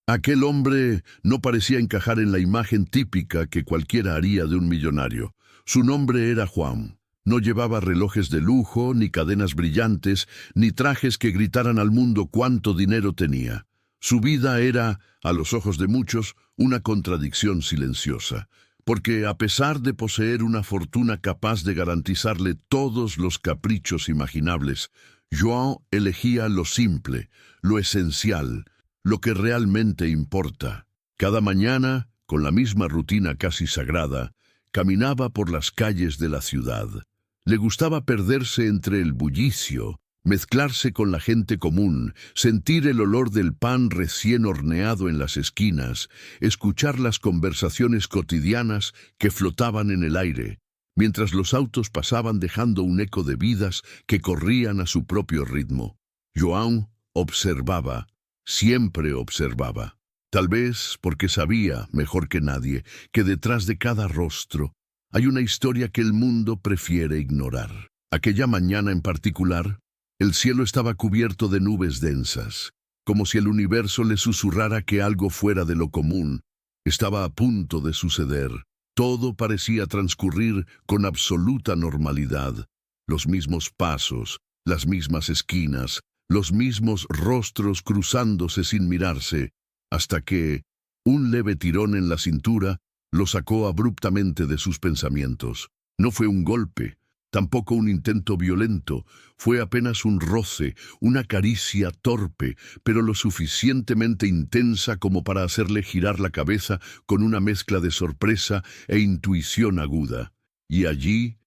Aquel hombre no parecía encajar en la imagen típica que cualquiera haría de un millonario. Su nombre era Juan. No llevaba relojes de lujo, ni cadenas brillantes, ni trajes que gritaran al mundo cuánto dinero tenía. Su vida era, a los ojos de muchos, una contradicción silenciosa, porque a pesar de poseer una fortuna capaz de garantizarle todos los caprichos imaginables, João elegía lo simple, lo esencial, lo que realmente importa. Cada mañana, con la misma rutina casi sagrada, caminaba por las calles de la ciudad. Le gustaba perderse entre el bullicio, mezclarse con la gente común, sentir el olor del pan recién horneado en las esquinas, escuchar las conversaciones cotidianas que flotaban en el aire, mientras los autos pasaban dejando un eco de vidas que corrían a su propio ritmo. João observaba, siempre observaba. Tal vez porque sabía, mejor que nadie, que detrás de cada rostro hay una historia que el mundo prefiere ignorar. Aquella mañana en particular, el cielo estaba cubierto de nubes densas, como si el universo le susurrara que algo fuera de lo común estaba a punto de suceder. Todo parecía transcurrir con absoluta normalidad. Los mismos pasos, las mismas esquinas, los mismos rostros cruzándose sin mirarse, hasta que un leve tirón en la cintura lo sacó abruptamente de sus pensamientos. No fue un golpe, tampoco un intento violento, fue apenas un roce, una caricia torpe, pero lo suficientemente intensa como para hacerle girar la cabeza con una mezcla de sorpresa e intuición aguda. Y allí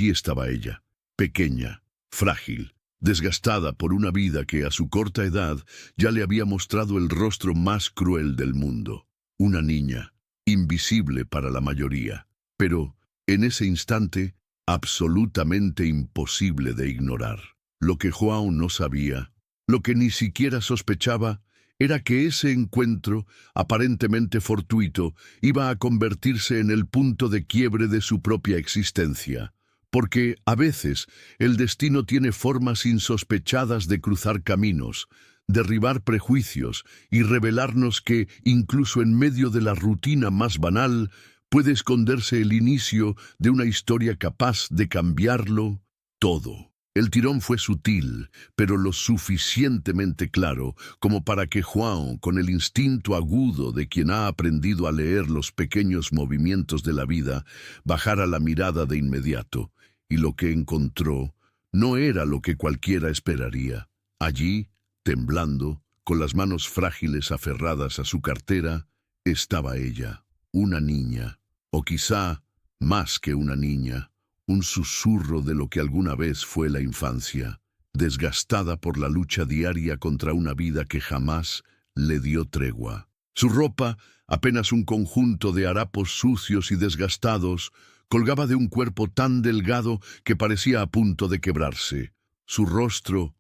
estaba ella, pequeña, frágil, desgastada por una vida que a su corta edad ya le había mostrado el rostro más cruel del mundo. Una niña, invisible para la mayoría, pero, en ese instante, absolutamente imposible de ignorar. Lo que João no sabía, lo que ni siquiera sospechaba, era que ese encuentro, aparentemente fortuito, iba a convertirse en el punto de quiebre de su propia existencia. Porque, a veces, el destino tiene formas insospechadas de cruzar caminos, derribar prejuicios y revelarnos que, incluso en medio de la rutina más banal, puede esconderse el inicio de una historia capaz de cambiarlo todo. El tirón fue sutil, pero lo suficientemente claro como para que João, con el instinto agudo de quien ha aprendido a leer los pequeños movimientos de la vida, bajara la mirada de inmediato, y lo que encontró no era lo que cualquiera esperaría. Allí, temblando, con las manos frágiles aferradas a su cartera, estaba ella, una niña. O quizá, más que una niña, un susurro de lo que alguna vez fue la infancia, desgastada por la lucha diaria contra una vida que jamás le dio tregua. Su ropa, apenas un conjunto de harapos sucios y desgastados, colgaba de un cuerpo tan delgado que parecía a punto de quebrarse. Su rostro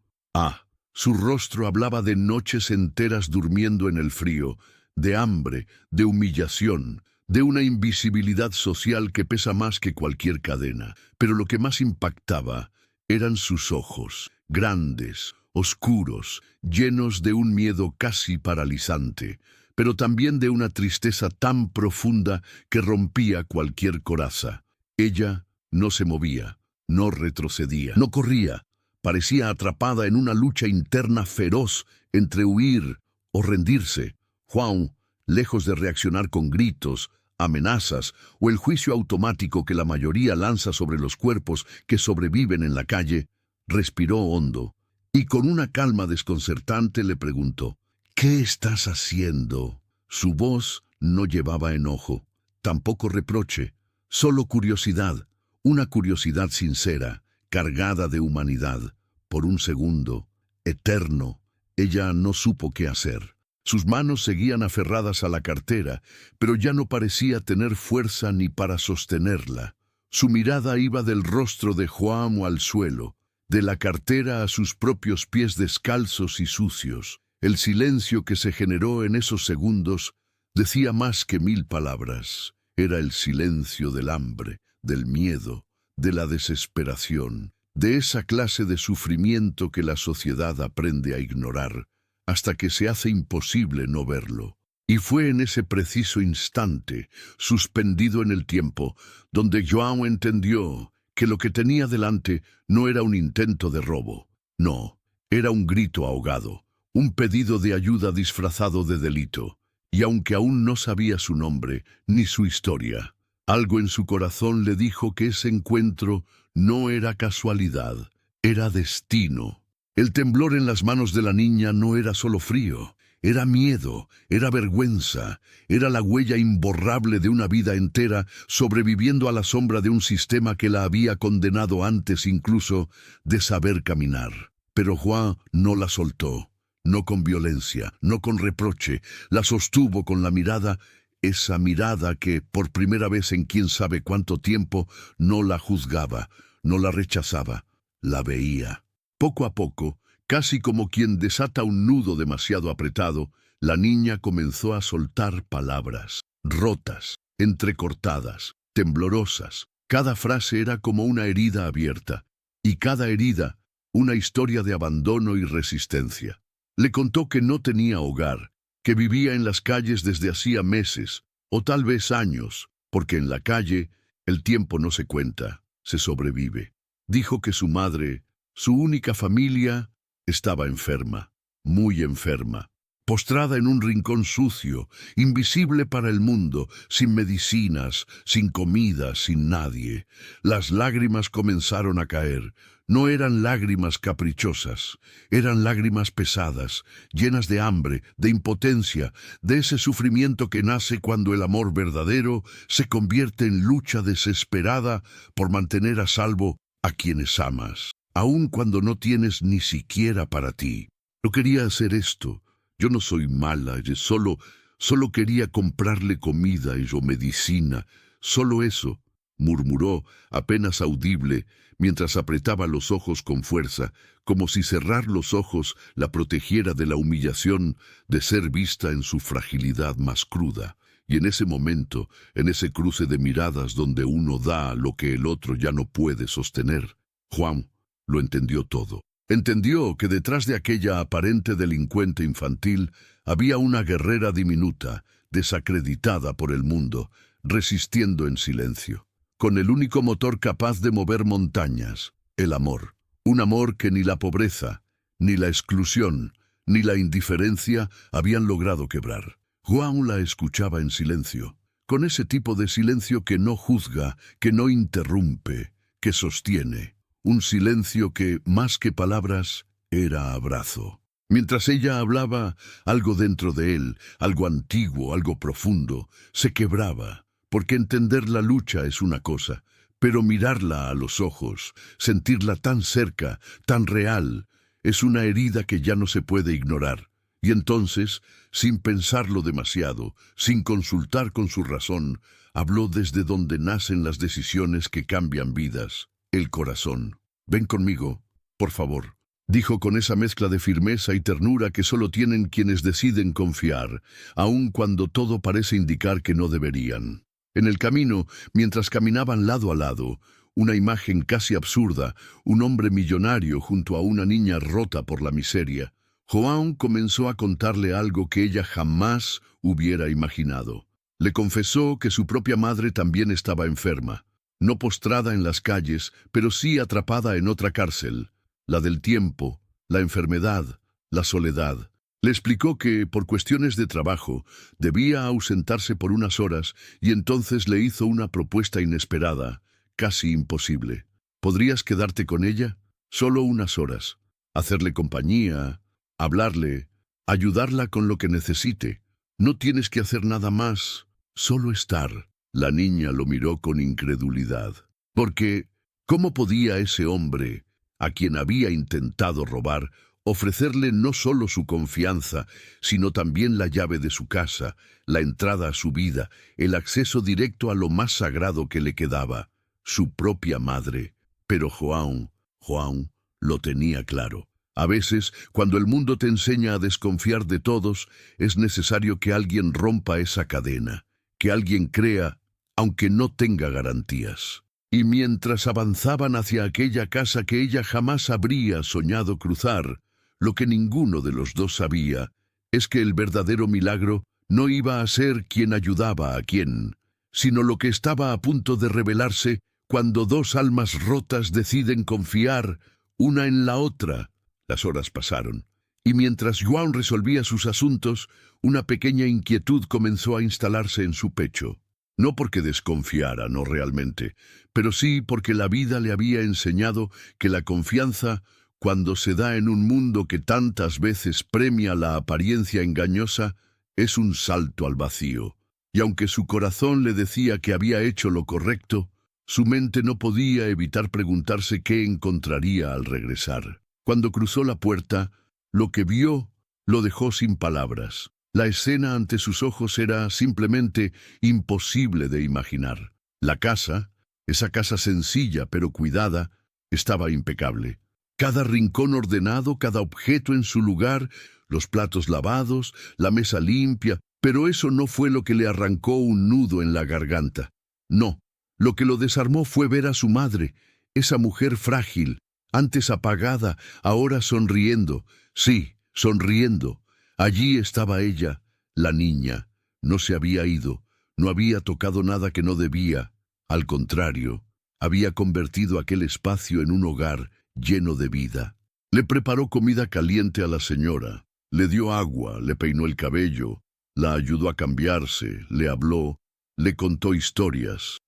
hablaba de noches enteras durmiendo en el frío, de hambre, de humillación, de una invisibilidad social que pesa más que cualquier cadena. Pero lo que más impactaba eran sus ojos, grandes, oscuros, llenos de un miedo casi paralizante, pero también de una tristeza tan profunda que rompía cualquier coraza. Ella no se movía, no retrocedía, no corría, parecía atrapada en una lucha interna feroz entre huir o rendirse. João, lejos de reaccionar con gritos, amenazas o el juicio automático que la mayoría lanza sobre los cuerpos que sobreviven en la calle, respiró hondo y con una calma desconcertante le preguntó: «¿Qué estás haciendo?». Su voz no llevaba enojo, tampoco reproche, solo curiosidad, una curiosidad sincera, cargada de humanidad. Por un segundo, eterno, ella no supo qué hacer. Sus manos seguían aferradas a la cartera, pero ya no parecía tener fuerza ni para sostenerla. Su mirada iba del rostro de João al suelo, de la cartera a sus propios pies descalzos y sucios. El silencio que se generó en esos segundos decía más que 1000 palabras. Era el silencio del hambre, del miedo, de la desesperación, de esa clase de sufrimiento que la sociedad aprende a ignorar, hasta que se hace imposible no verlo. Y fue en ese preciso instante, suspendido en el tiempo, donde João entendió que lo que tenía delante no era un intento de robo. No, era un grito ahogado, un pedido de ayuda disfrazado de delito. Y aunque aún no sabía su nombre ni su historia, algo en su corazón le dijo que ese encuentro no era casualidad, era destino. El temblor en las manos de la niña no era solo frío, era miedo, era vergüenza, era la huella imborrable de una vida entera sobreviviendo a la sombra de un sistema que la había condenado antes incluso de saber caminar. Pero Juan no la soltó, no con violencia, no con reproche, la sostuvo con la mirada, esa mirada que, por primera vez en quién sabe cuánto tiempo, no la juzgaba, no la rechazaba, la veía. Poco a poco, casi como quien desata un nudo demasiado apretado, la niña comenzó a soltar palabras, rotas, entrecortadas, temblorosas. Cada frase era como una herida abierta, y cada herida, una historia de abandono y resistencia. Le contó que no tenía hogar, que vivía en las calles desde hacía meses, o tal vez años, porque en la calle el tiempo no se cuenta, se sobrevive. Dijo que su madre, su única familia, estaba enferma, muy enferma, postrada en un rincón sucio, invisible para el mundo, sin medicinas, sin comida, sin nadie. Las lágrimas comenzaron a caer. No eran lágrimas caprichosas, eran lágrimas pesadas, llenas de hambre, de impotencia, de ese sufrimiento que nace cuando el amor verdadero se convierte en lucha desesperada por mantener a salvo a quienes amas, aun cuando no tienes ni siquiera para ti. No quería hacer esto. Yo no soy mala, yo solo quería comprarle comida y yo medicina. Solo eso, murmuró, apenas audible, mientras apretaba los ojos con fuerza, como si cerrar los ojos la protegiera de la humillación de ser vista en su fragilidad más cruda. Y en ese momento, en ese cruce de miradas donde uno da lo que el otro ya no puede sostener, Juan lo entendió todo. Entendió que detrás de aquella aparente delincuente infantil había una guerrera diminuta, desacreditada por el mundo, resistiendo en silencio, con el único motor capaz de mover montañas, el amor. Un amor que ni la pobreza, ni la exclusión, ni la indiferencia habían logrado quebrar. Juan la escuchaba en silencio, con ese tipo de silencio que no juzga, que no interrumpe, que sostiene. Un silencio que, más que palabras, era abrazo. Mientras ella hablaba, algo dentro de él, algo antiguo, algo profundo, se quebraba, porque entender la lucha es una cosa, pero mirarla a los ojos, sentirla tan cerca, tan real, es una herida que ya no se puede ignorar. Y entonces, sin pensarlo demasiado, sin consultar con su razón, habló desde donde nacen las decisiones que cambian vidas. El corazón. Ven conmigo, por favor, dijo con esa mezcla de firmeza y ternura que solo tienen quienes deciden confiar, aun cuando todo parece indicar que no deberían. En el camino, mientras caminaban lado a lado, una imagen casi absurda, un hombre millonario junto a una niña rota por la miseria, João comenzó a contarle algo que ella jamás hubiera imaginado. Le confesó que su propia madre también estaba enferma. No postrada en las calles, pero sí atrapada en otra cárcel, la del tiempo, la enfermedad, la soledad. Le explicó que, por cuestiones de trabajo, debía ausentarse por unas horas y entonces le hizo una propuesta inesperada, casi imposible. ¿Podrías quedarte con ella? Solo unas horas. Hacerle compañía, hablarle, ayudarla con lo que necesite. No tienes que hacer nada más, solo estar. La niña lo miró con incredulidad, porque ¿cómo podía ese hombre, a quien había intentado robar, ofrecerle no solo su confianza, sino también la llave de su casa, la entrada a su vida, el acceso directo a lo más sagrado que le quedaba, su propia madre? Pero João lo tenía claro. A veces, cuando el mundo te enseña a desconfiar de todos, es necesario que alguien rompa esa cadena, que alguien crea, aunque no tenga garantías. Y mientras avanzaban hacia aquella casa que ella jamás habría soñado cruzar, lo que ninguno de los dos sabía es que el verdadero milagro no iba a ser quien ayudaba a quien, sino lo que estaba a punto de revelarse cuando dos almas rotas deciden confiar una en la otra. Las horas pasaron, y mientras João resolvía sus asuntos, una pequeña inquietud comenzó a instalarse en su pecho. No porque desconfiara, no realmente, pero sí porque la vida le había enseñado que la confianza, cuando se da en un mundo que tantas veces premia la apariencia engañosa, es un salto al vacío. Y aunque su corazón le decía que había hecho lo correcto, su mente no podía evitar preguntarse qué encontraría al regresar. Cuando cruzó la puerta, lo que vio lo dejó sin palabras. La escena ante sus ojos era simplemente imposible de imaginar. La casa, esa casa sencilla pero cuidada, estaba impecable. Cada rincón ordenado, cada objeto en su lugar, los platos lavados, la mesa limpia, pero eso no fue lo que le arrancó un nudo en la garganta. No, lo que lo desarmó fue ver a su madre, esa mujer frágil, antes apagada, ahora sonriendo. Sí, sonriendo. Allí estaba ella, la niña. No se había ido, no había tocado nada que no debía. Al contrario, había convertido aquel espacio en un hogar lleno de vida. Le preparó comida caliente a la señora, le dio agua, le peinó el cabello, la ayudó a cambiarse, le habló, le contó historias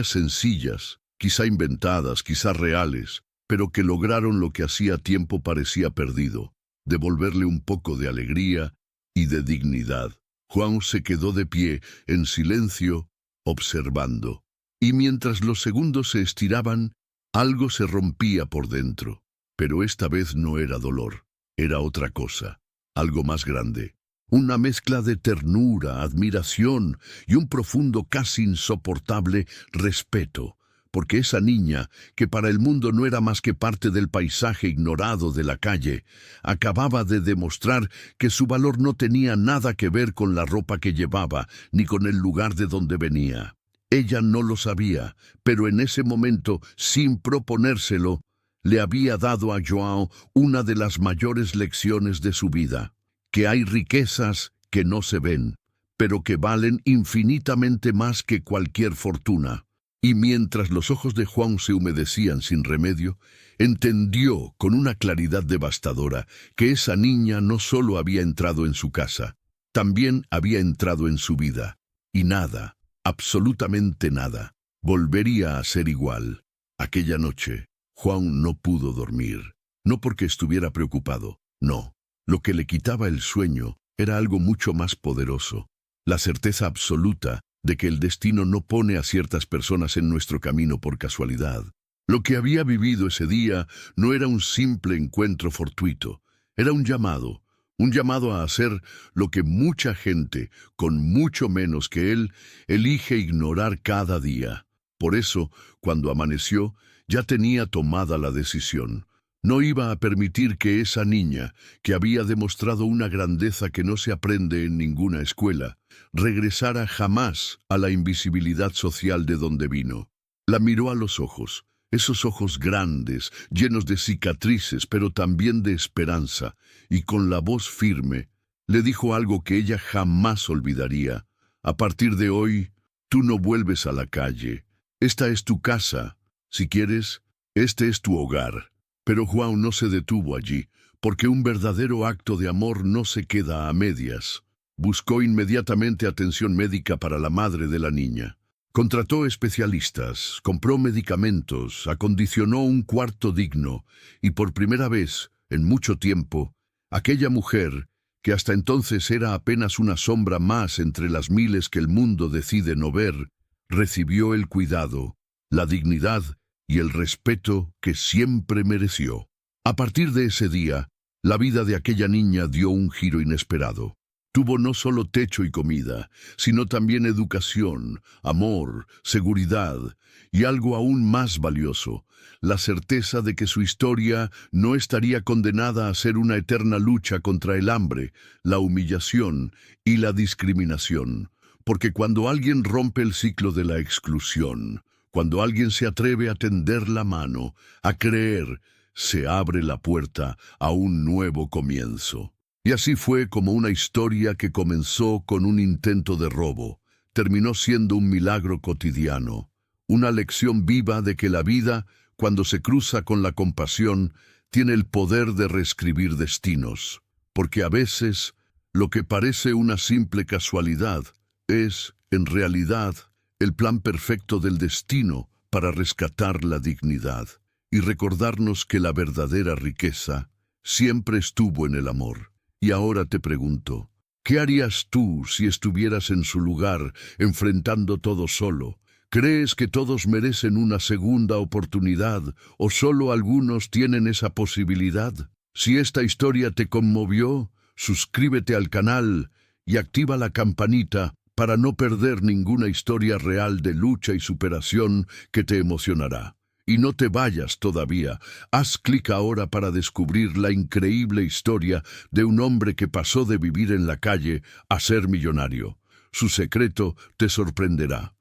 sencillas, quizá inventadas, quizá reales, pero que lograron lo que hacía tiempo parecía perdido, devolverle un poco de alegría y de dignidad. João se quedó de pie, en silencio, observando. Y mientras los segundos se estiraban, algo se rompía por dentro. Pero esta vez no era dolor, era otra cosa, algo más grande. Una mezcla de ternura, admiración y un profundo, casi insoportable respeto. Porque esa niña, que para el mundo no era más que parte del paisaje ignorado de la calle, acababa de demostrar que su valor no tenía nada que ver con la ropa que llevaba, ni con el lugar de donde venía. Ella no lo sabía, pero en ese momento, sin proponérselo, le había dado a João una de las mayores lecciones de su vida, que hay riquezas que no se ven, pero que valen infinitamente más que cualquier fortuna. Y mientras los ojos de João se humedecían sin remedio, entendió con una claridad devastadora que esa niña no solo había entrado en su casa, también había entrado en su vida. Y nada, absolutamente nada, volvería a ser igual. Aquella noche, João no pudo dormir, no porque estuviera preocupado, no. Lo que le quitaba el sueño era algo mucho más poderoso, la certeza absoluta de que el destino no pone a ciertas personas en nuestro camino por casualidad. Lo que había vivido ese día no era un simple encuentro fortuito, era un llamado a hacer lo que mucha gente, con mucho menos que él, elige ignorar cada día. Por eso, cuando amaneció, ya tenía tomada la decisión. No iba a permitir que esa niña, que había demostrado una grandeza que no se aprende en ninguna escuela, regresara jamás a la invisibilidad social de donde vino. La miró a los ojos, esos ojos grandes, llenos de cicatrices, pero también de esperanza, y con la voz firme, le dijo algo que ella jamás olvidaría. A partir de hoy, tú no vuelves a la calle. Esta es tu casa. Si quieres, este es tu hogar. Pero João no se detuvo allí, porque un verdadero acto de amor no se queda a medias. Buscó inmediatamente atención médica para la madre de la niña. Contrató especialistas, compró medicamentos, acondicionó un cuarto digno, y por primera vez, en mucho tiempo, aquella mujer, que hasta entonces era apenas una sombra más entre las miles que el mundo decide no ver, recibió el cuidado, la dignidad y el respeto que siempre mereció. A partir de ese día, la vida de aquella niña dio un giro inesperado. Tuvo no solo techo y comida, sino también educación, amor, seguridad y algo aún más valioso, la certeza de que su historia no estaría condenada a ser una eterna lucha contra el hambre, la humillación y la discriminación. Porque cuando alguien rompe el ciclo de la exclusión, cuando alguien se atreve a tender la mano, a creer, se abre la puerta a un nuevo comienzo. Y así fue como una historia que comenzó con un intento de robo, terminó siendo un milagro cotidiano, una lección viva de que la vida, cuando se cruza con la compasión, tiene el poder de reescribir destinos, porque a veces lo que parece una simple casualidad es, en realidad, el plan perfecto del destino para rescatar la dignidad y recordarnos que la verdadera riqueza siempre estuvo en el amor. Y ahora te pregunto, ¿qué harías tú si estuvieras en su lugar, enfrentando todo solo? ¿Crees que todos merecen una segunda oportunidad o solo algunos tienen esa posibilidad? Si esta historia te conmovió, suscríbete al canal y activa la campanita para no perder ninguna historia real de lucha y superación que te emocionará. Y no te vayas todavía, haz clic ahora para descubrir la increíble historia de un hombre que pasó de vivir en la calle a ser millonario. Su secreto te sorprenderá.